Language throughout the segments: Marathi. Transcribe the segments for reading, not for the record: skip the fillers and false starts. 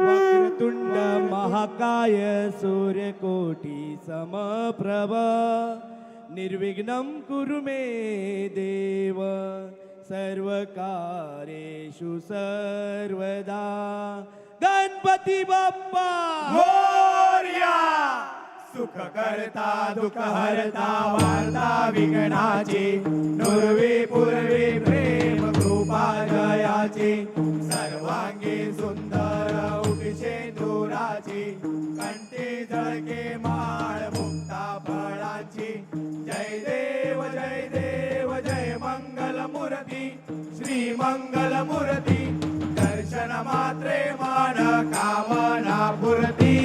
वक्रतुंड महाकाय सूर्यकोटी समप्रभ निर्विघ्नं कुरु मे देव सर्वकार्येषु सर्वदा गणपती बाप्पा मोरया सुख करता दुःख हरता वार्ता विघ्नाची नुरवी पूर्वी प्रेम कृपा जयाची सर्वांगी सुंदर उठशे दुराची कंठी झळके माळ मुक्ता फळाची जय देव जय देव जय मंगल मूर्ती श्री मंगल मूर्ती दर्शन मात्रे मान कामना पूर्ती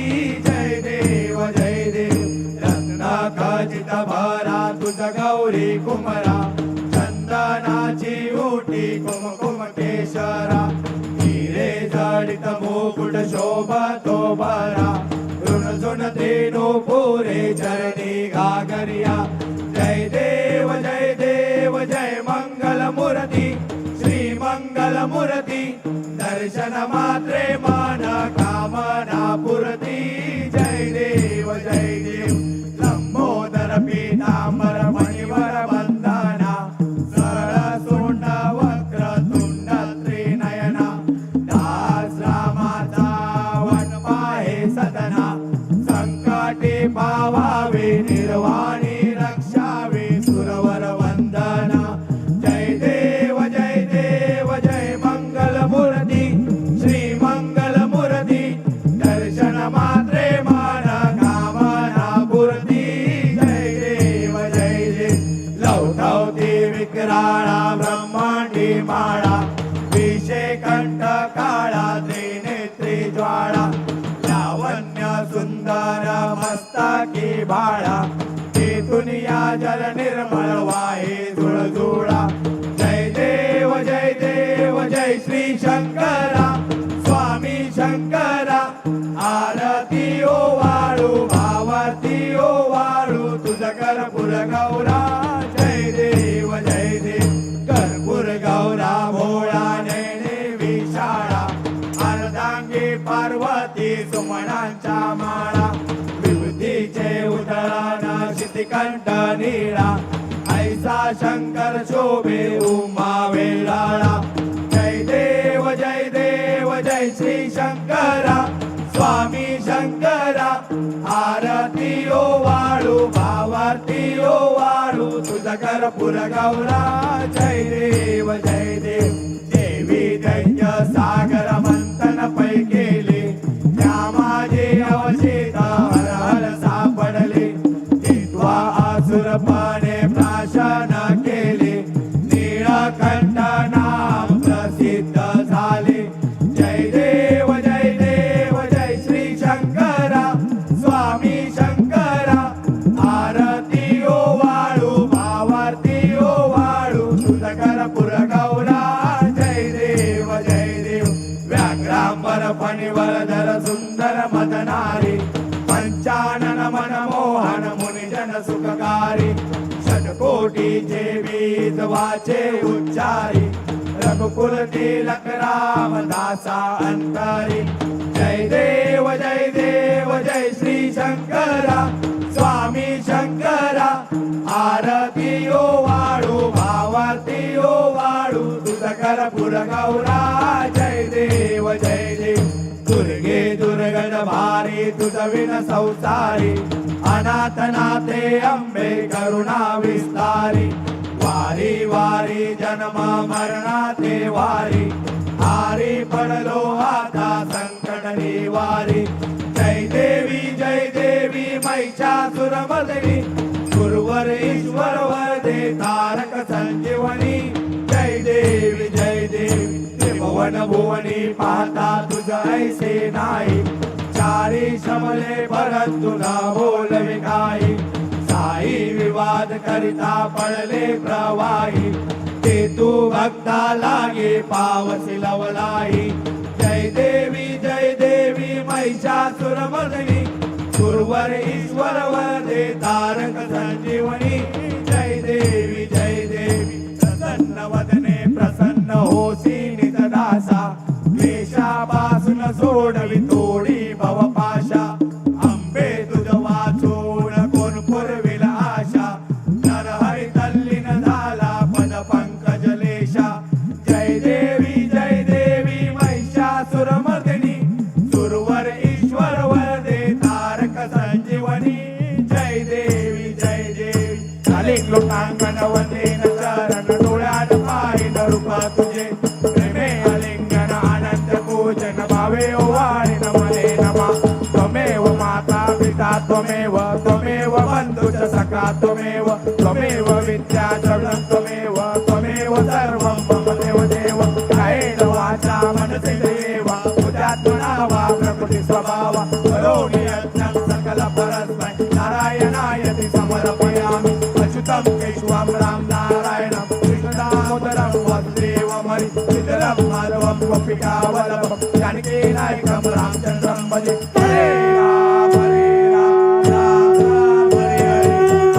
जय देव जय देव रत्न खचित भरा तुझ गौरी कुमरा चंदनाची ओटी कुमकुम केशरा हिरे जडित मुकुट शोभतो बरा ऋण तेनो पुरे चरणी घागरिया जय देव जय देव जय मंगल मूर्ती श्री मंगल मूर्ती दर्शन मात्रे मन कामना पूर्ती जय देव जय देव लंबोदर पीतांबर मणिवर वंदना सरळ सोंड वक्र तुंड त्रिनयना दास रामाचा वन पाहे सदना संकटी पावावे निर्वाणी रक्षावे सुरवर वंदना जय देव जय देव जय मंगल मूर्ती श्री मंगल मूर्ती दर्शन मात्रे मन कामना पूर्ती जय देव जय देव लवठवती विक्राळा ब्रह्मांडी माळा विषे कंठ काळा त्रिनेत्री ज्वाळा लावण्य सुंदर मस्तकी बाळा तेथून या जल निर्मळ वाहे झुळझुळा जय देव जय देव जय श्री शंकरा स्वामी शंकरा आरती ओ वाळू भावारती ओ वाळू तुझ कर्पूर गौरा जय देव कर्पूर गौरा भोळा नैने विशाळा अर्धांगी पार्वती सुमनांच्या माळा विभूतीचे उधळण शितिकंठ नीळा ऐसा शंकर शोभे उमा वेळाळा जय देव जय श्री शंकरा स्वामी शंकरा आरती ओ वाळू भावारती ओ वाळू तुझ कर्पूर गौरा जय देव देवी दैत्य सागर मंथन पै केले त्या माझे अवशेष हर हर सापडले केतवा आसुरपणे प्राशन केले नीळकंठ नाम प्रसिद्ध झाले जय देव जय श्री शंकरा स्वामी शंकरा आरती ओ वाळू भावारती ओ वाळू तुझ कर्पूर गौरा जय देव व्याघ्रांबर फणीवर धर सुंदर मदनारी पंचानन मनमोहन मुनिजन सुखकारी षटकोटीचे बीज वाचे उच्चारी रघुकुल तिलक रामदासा अंतरी जय देव जय श्री शंकरा स्वामी शंकरा आरती ओ वाळू भावारती ओ वाळू तुझ कर्पूर गौरा जय देव दुर्गे दुर्गड भारी तुझ विन संसारी अनाथ नाथे अंबे करुणा विस्तारी वारी वारी जन्म मरणाते वारी हारी पडलो आता संकट निवारी जय देवी महिषासुरमर्दिनी गुरुवर ईश्वर वरदे तारक संजीवनी जय देवी त्रिभुवन भुवनी पाहता तुझ ऐसे नाही चारी शमले परंतु न बोलवे काही साई विवाद करिता पडले प्रवाही ते तू भक्ता लागे पावसी लवलाई जय देवी महिषासुरमर्दिनी सुरवर ईश्वर वरदे तारक संजीवनी जय देवी प्रसन्न वदने प्रसन्न होसी नितदासा द्वेषापासून सोडवी तोडी भवपाशा अंबे तुझ वाचून कोण पुरविल आशा नरहरी तल्लीन झाला पद पंकजलेशा जय देवी महिषासुरमर्दिनी सुरवर ईश्वर वरदे तारक संजीवनी जय देवी चालिक लोकांगण वंदेन चरण डोळ्यात पाहिन रूप तुझे प्रेमे आलिंगन आनंद पूजन भावे ओवाळीन मने नमा त्वमेव माता पिता त्वमेव बंधुच सखा त्वमेव विद्या द्रविणं त्वमेव सर्वं मम देव कायेन वाचा मनसेव तुझ्यात्मना वा प्रकृती स्वभावा करोमि यज्ञं सकल परस्मै नारायणायति समर्पयामि अच्युतं केशवं राम नारायणं कृष्णदामोदरं वसुदेवमरि श्रीधरं माधवं गोपिकावल्लभं जानकीनायकं रामचन्द्रं भजे हरे राम राम राम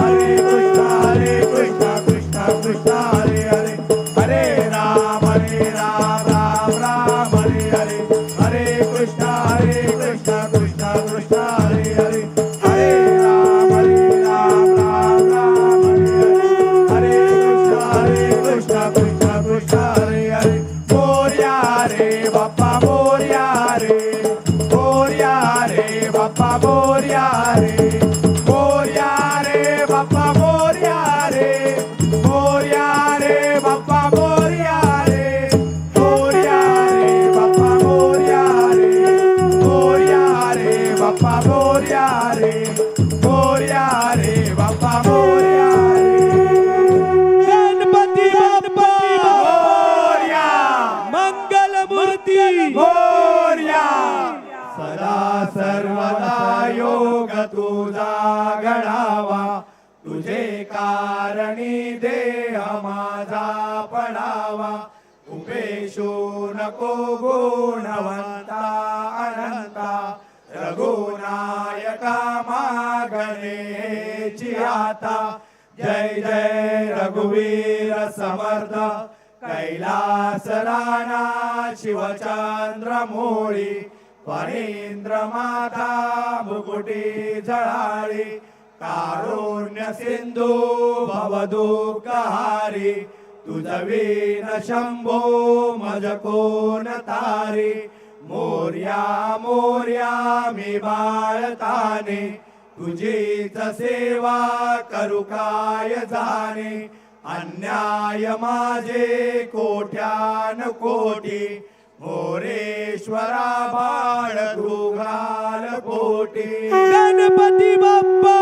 हरे हरे कृष्ण कृष्ण हरे हरे हरे राम राम राम हरे कृष्ण कृष्ण कृष्ण हरे हरे हरे राम राम राम हरे कृष्ण कृष्ण कृष्ण हरे हरे मोरया रे बाप्पा मोरया रे बाप्पा मोरया रे बाप्पा मोरया रे बाप्पा मोरया रे बाप्पा मोरया रे बाप्पा मोरया रे बाप्पा मोरया गणपती बाप्पा मोरया मंगलमूर्ती मोरया सदा सर्वदा योग तुझा घडावा तुझे कारणी देह माझा पडावा उपेशो नको गुणवंता अनंता रघुनायका मागणेची आता जय रघुवीर समर्थ कैलास राणा शिवचंद्र मोळी फणींद्र माता मुकुटी झळाळी कारुण्य सिंधू भवदुःखहारी तुझवीन शंभो मज कोण तारी मोर्या मी बाळताने तुझीच सेवा करू काय जाणे अन्याय माझे कोट्यान कोटी मोरेश्वरा बाळ तू घाल पोटी गणपती बाप्पा